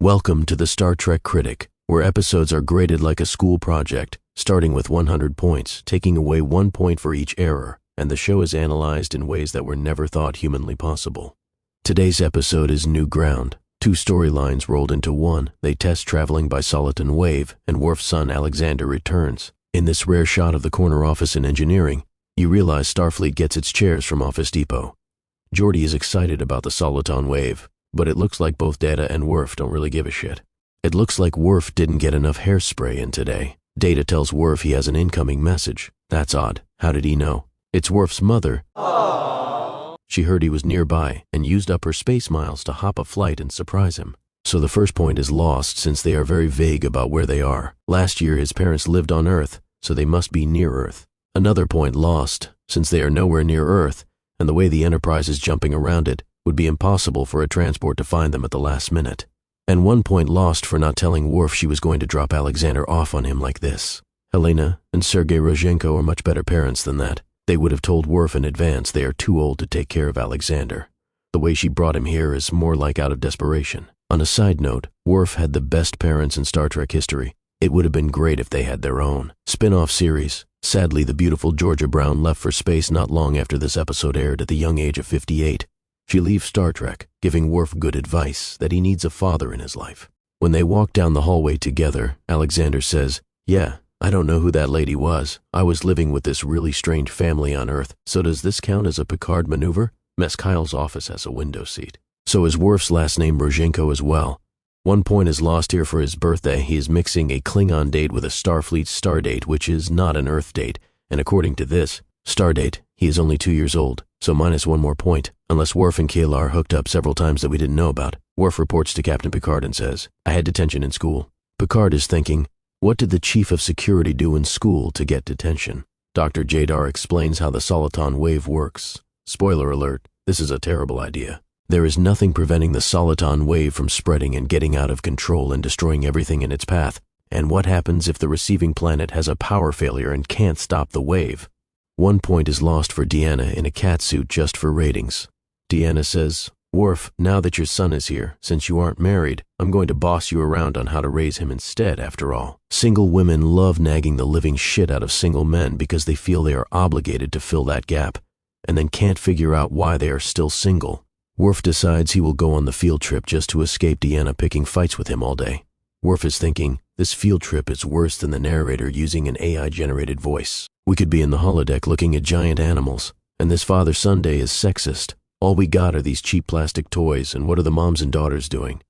Welcome to the Star Trek Critic, where episodes are graded like a school project, starting with 100 points, taking away 1 point for each error, and the show is analyzed in ways that were never thought humanly possible. Today's episode is New Ground. Two storylines rolled into one. They test traveling by Soliton wave, and Worf's son Alexander returns. In this rare shot of the corner office in engineering, you realize Starfleet gets its chairs from Office Depot. Geordi is excited about the Soliton wave, but it looks like both Data and Worf don't really give a shit. It looks like Worf didn't get enough hairspray in today. Data tells Worf he has an incoming message. That's odd. How did he know? It's Worf's mother. Aww. She heard he was nearby and used up her space miles to hop a flight and surprise him. So the first point is lost since they are very vague about where they are. Last year his parents lived on Earth, so they must be near Earth. Another point lost since they are nowhere near Earth, and the way the Enterprise is jumping around it would be impossible for a transport to find them at the last minute. And 1 point lost for not telling Worf she was going to drop Alexander off on him like this. Helena and Sergei Rozhenko are much better parents than that. They would have told Worf in advance they are too old to take care of Alexander. The way she brought him here is more like out of desperation. On a side note, Worf had the best parents in Star Trek history. It would have been great if they had their own spin-off series. Sadly, the beautiful Georgia Brown left for space not long after this episode aired at the young age of 58. She leaves Star Trek, giving Worf good advice that he needs a father in his life. When they walk down the hallway together, Alexander says, "Yeah, I don't know who that lady was. I was living with this really strange family on Earth, so does this count as a Picard maneuver?" Miss Kyle's office has a window seat. So is Worf's last name Rozhenko as well. 1 point is lost here for his birthday. He is mixing a Klingon date with a Starfleet star date, which is not an Earth date, and according to this star date, he is only 2 years old, so minus 1 more point, unless Worf and Kayla are hooked up several times that we didn't know about. Worf reports to Captain Picard and says, "I had detention in school." Picard is thinking, what did the chief of security do in school to get detention? Dr. Jadar explains how the Soliton wave works. Spoiler alert, this is a terrible idea. There is nothing preventing the Soliton wave from spreading and getting out of control and destroying everything in its path. And what happens if the receiving planet has a power failure and can't stop the wave? 1 point is lost for Deanna in a catsuit just for ratings. Deanna says, "Worf, now that your son is here, since you aren't married, I'm going to boss you around on how to raise him instead, after all. Single women love nagging the living shit out of single men because they feel they are obligated to fill that gap, and then can't figure out why they are still single." Worf decides he will go on the field trip just to escape Deanna picking fights with him all day. Worf is thinking, this field trip is worse than the narrator using an AI-generated voice. We could be in the holodeck looking at giant animals, and this Father-Son Day is sexist. All we got are these cheap plastic toys, and what are the moms and daughters doing?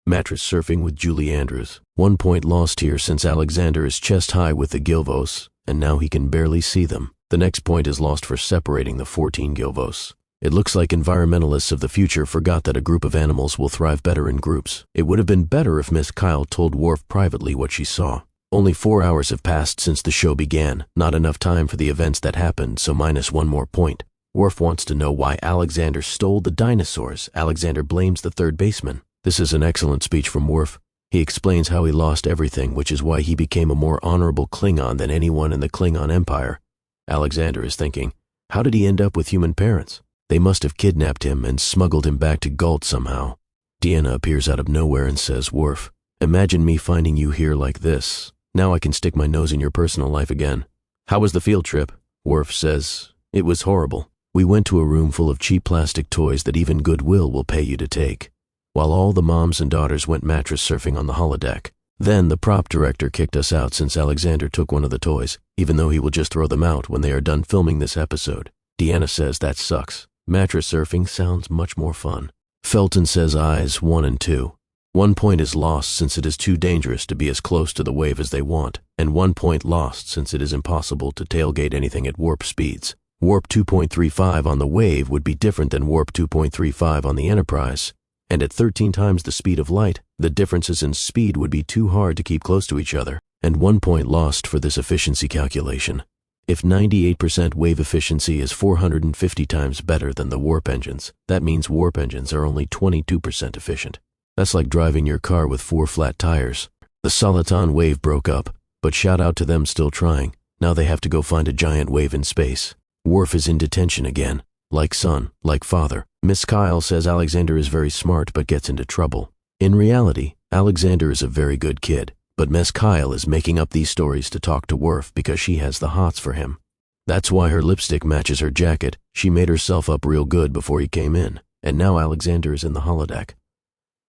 Mattress surfing with Julie Andrews. 1 point lost here since Alexander is chest high with the Gilvos, and now he can barely see them. The next point is lost for separating the 14 Gilvos. It looks like environmentalists of the future forgot that a group of animals will thrive better in groups. It would have been better if Miss Kyle told Worf privately what she saw. Only 4 hours have passed since the show began, not enough time for the events that happened, so minus 1 more point. Worf wants to know why Alexander stole the dinosaurs. Alexander blames the third baseman. This is an excellent speech from Worf. He explains how he lost everything, which is why he became a more honorable Klingon than anyone in the Klingon Empire. Alexander is thinking, how did he end up with human parents? They must have kidnapped him and smuggled him back to Galt somehow. Deanna appears out of nowhere and says, "Worf, imagine me finding you here like this. Now I can stick my nose in your personal life again." "How was the field trip?" Worf says, "It was horrible. We went to a room full of cheap plastic toys that even Goodwill will pay you to take, while all the moms and daughters went mattress surfing on the holodeck. Then the prop director kicked us out since Alexander took one of the toys, even though he will just throw them out when they are done filming this episode." Deanna says that sucks. Mattress surfing sounds much more fun. Felton says eyes 1 and 2. 1 point is lost since it is too dangerous to be as close to the wave as they want, and 1 point lost since it is impossible to tailgate anything at warp speeds. Warp 2.35 on the wave would be different than warp 2.35 on the Enterprise, and at 13 times the speed of light, the differences in speed would be too hard to keep close to each other, and 1 point lost for this efficiency calculation. If 98% wave efficiency is 450 times better than the warp engines, that means warp engines are only 22% efficient. That's like driving your car with 4 flat tires. The Soliton wave broke up, but shout out to them still trying. Now they have to go find a giant wave in space. Worf is in detention again. Like son, like father. Miss Kyle says Alexander is very smart but gets into trouble. In reality, Alexander is a very good kid, but Miss Kyle is making up these stories to talk to Worf because she has the hots for him. That's why her lipstick matches her jacket. She made herself up real good before he came in, and now Alexander is in the holodeck.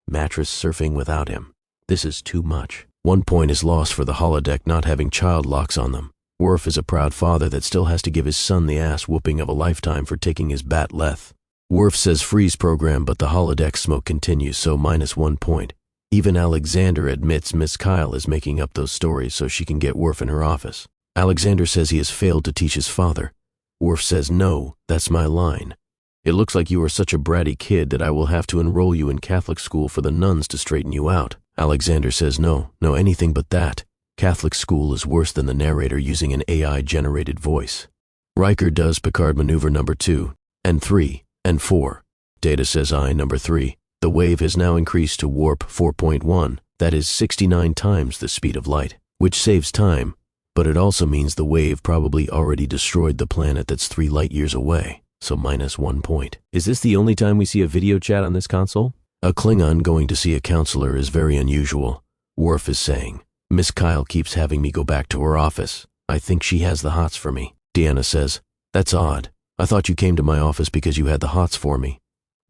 Mattress surfing without him. This is too much. 1 point is lost for the holodeck not having child locks on them. Worf is a proud father that still has to give his son the ass whooping of a lifetime for taking his bat leth. Worf says freeze program, but the holodeck smoke continues, so -1 point. Even Alexander admits Miss Kyle is making up those stories so she can get Worf in her office. Alexander says he has failed to teach his father. Worf says, "No, that's my line. It looks like you are such a bratty kid that I will have to enroll you in Catholic school for the nuns to straighten you out." Alexander says, No, anything but that. Catholic school is worse than the narrator using an AI-generated voice. Riker does Picard maneuver number 2, and 3, and 4. Data says number 3. The wave has now increased to warp 4.1, that is 69 times the speed of light, which saves time, but it also means the wave probably already destroyed the planet that's 3 light years away, so -1 point. Is this the only time we see a video chat on this console? A Klingon going to see a counselor is very unusual. Worf is saying, "Miss Kyle keeps having me go back to her office. I think she has the hots for me." Deanna says, "That's odd. I thought you came to my office because you had the hots for me."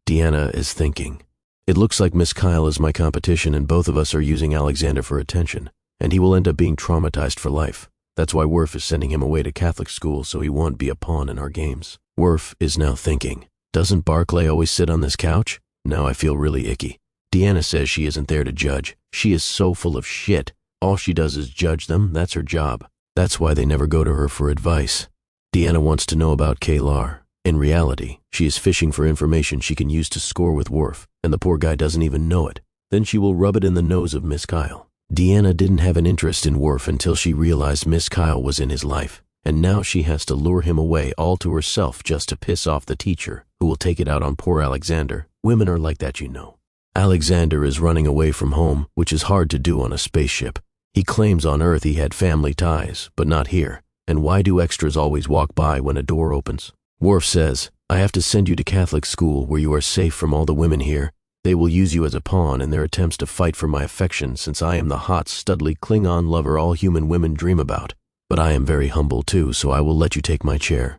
Deanna is thinking, "It looks like Miss Kyle is my competition and both of us are using Alexander for attention, and he will end up being traumatized for life. That's why Worf is sending him away to Catholic school so he won't be a pawn in our games." Worf is now thinking, "Doesn't Barclay always sit on this couch? Now I feel really icky." Deanna says she isn't there to judge. She is so full of shit. All she does is judge them. That's her job. That's why they never go to her for advice. Deanna wants to know about K'Ehleyr. In reality, she is fishing for information she can use to score with Worf, and the poor guy doesn't even know it. Then she will rub it in the nose of Miss Kyle. Deanna didn't have an interest in Worf until she realized Miss Kyle was in his life, and now she has to lure him away all to herself just to piss off the teacher, who will take it out on poor Alexander. Women are like that, you know. Alexander is running away from home, which is hard to do on a spaceship. He claims on Earth he had family ties, but not here. And why do extras always walk by when a door opens? Worf says, "I have to send you to Catholic school where you are safe from all the women here. They will use you as a pawn in their attempts to fight for my affection since I am the hot, studly Klingon lover all human women dream about. But I am very humble too, so I will let you take my chair."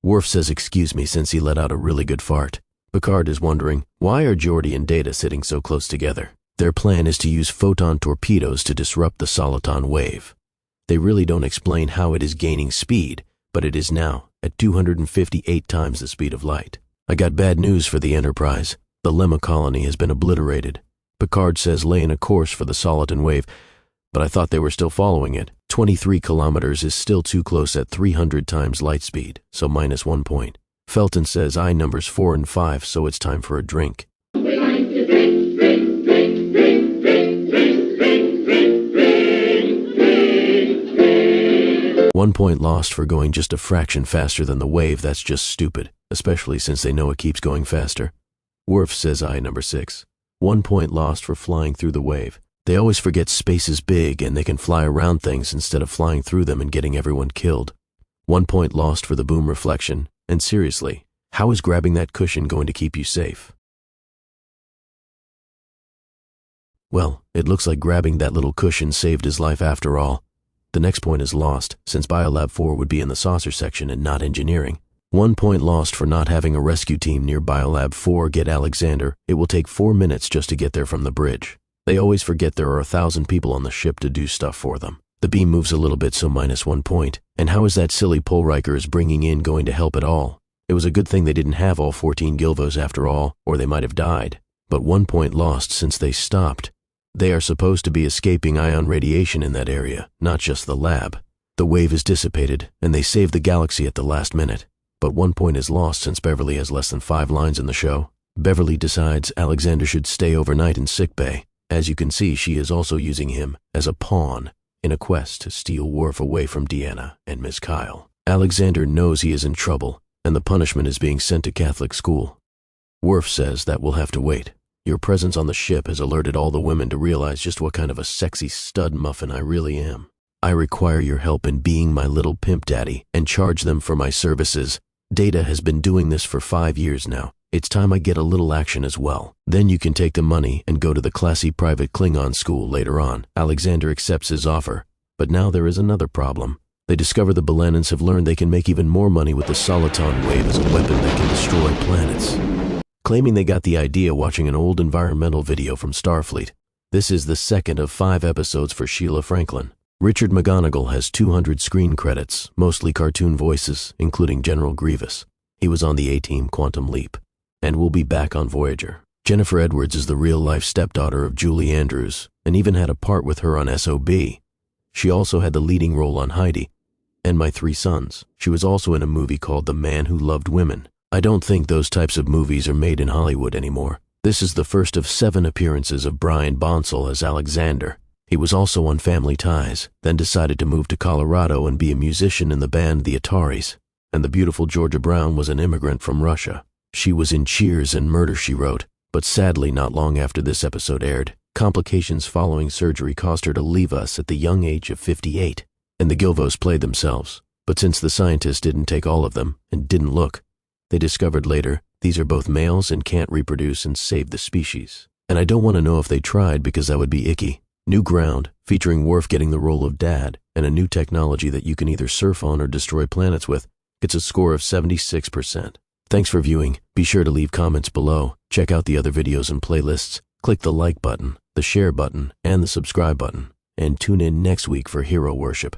Worf says excuse me since he let out a really good fart. Picard is wondering, why are Geordi and Data sitting so close together? Their plan is to use photon torpedoes to disrupt the Soliton wave. They really don't explain how it is gaining speed, but it is now at 258 times the speed of light. I got bad news for the Enterprise. The Lemma colony has been obliterated. Picard says lay in a course for the Soliton wave, but I thought they were still following it. 23 kilometers is still too close at 300 times light speed, so -1 point. Felton says I numbers 4 and 5, so it's time for a drink. We like to drink, drink, drink, drink, drink, drink, drink, drink, drink, drink, drink. 1 point lost for going just a fraction faster than the wave. That's just stupid, especially since they know it keeps going faster. Worf says I number 6. 1 point lost for flying through the wave. They always forget space is big and they can fly around things instead of flying through them and getting everyone killed. 1 point lost for the boom reflection. And seriously, how is grabbing that cushion going to keep you safe? Well, it looks like grabbing that little cushion saved his life after all. The next point is lost, since Biolab 4 would be in the saucer section and not engineering. 1 point lost for not having a rescue team near Biolab 4 get Alexander. It will take 4 minutes just to get there from the bridge. They always forget there are 1,000 people on the ship to do stuff for them. The beam moves a little bit, so -1 point. And how is that silly Pol Riker is bringing in going to help at all? It was a good thing they didn't have all 14 Gilvos after all, or they might have died. But 1 point lost since they stopped. They are supposed to be escaping ion radiation in that area, not just the lab. The wave is dissipated, and they save the galaxy at the last minute. But 1 point is lost since Beverly has less than 5 lines in the show. Beverly decides Alexander should stay overnight in sickbay. As you can see, she is also using him as a pawn in a quest to steal Worf away from Deanna and Miss Kyle. Alexander knows he is in trouble, and the punishment is being sent to Catholic school. Worf says that will have to wait. Your presence on the ship has alerted all the women to realize just what kind of a sexy stud muffin I really am. I require your help in being my little pimp daddy and charge them for my services. Data has been doing this for 5 years now. It's time I get a little action as well. Then you can take the money and go to the classy private Klingon school later on. Alexander accepts his offer, but now there is another problem. They discover the Belanans have learned they can make even more money with the Soliton wave as a weapon that can destroy planets. Claiming they got the idea watching an old environmental video from Starfleet. This is the second of 5 episodes for Sheila Franklin. Richard McGonigal has 200 screen credits, mostly cartoon voices, including General Grievous. He was on the A-Team Quantum Leap, and will be back on Voyager. Jennifer Edwards is the real-life stepdaughter of Julie Andrews, and even had a part with her on SOB. She also had the leading role on Heidi, and My 3 Sons. She was also in a movie called The Man Who Loved Women. I don't think those types of movies are made in Hollywood anymore. This is the first of 7 appearances of Brian Bonsall as Alexander. He was also on Family Ties, then decided to move to Colorado and be a musician in the band The Ataris. And the beautiful Georgia Brown was an immigrant from Russia. She was in Cheers and Murder, She Wrote, but sadly not long after this episode aired, complications following surgery caused her to leave us at the young age of 58. And the Gilvos played themselves, but since the scientists didn't take all of them and didn't look, they discovered later these are both males and can't reproduce and save the species. And I don't want to know if they tried because that would be icky. New Ground, featuring Worf getting the role of Dad, and a new technology that you can either surf on or destroy planets with, gets a score of 76%. Thanks for viewing. Be sure to leave comments below, check out the other videos and playlists, click the like button, the share button, and the subscribe button, and tune in next week for Hero Worship.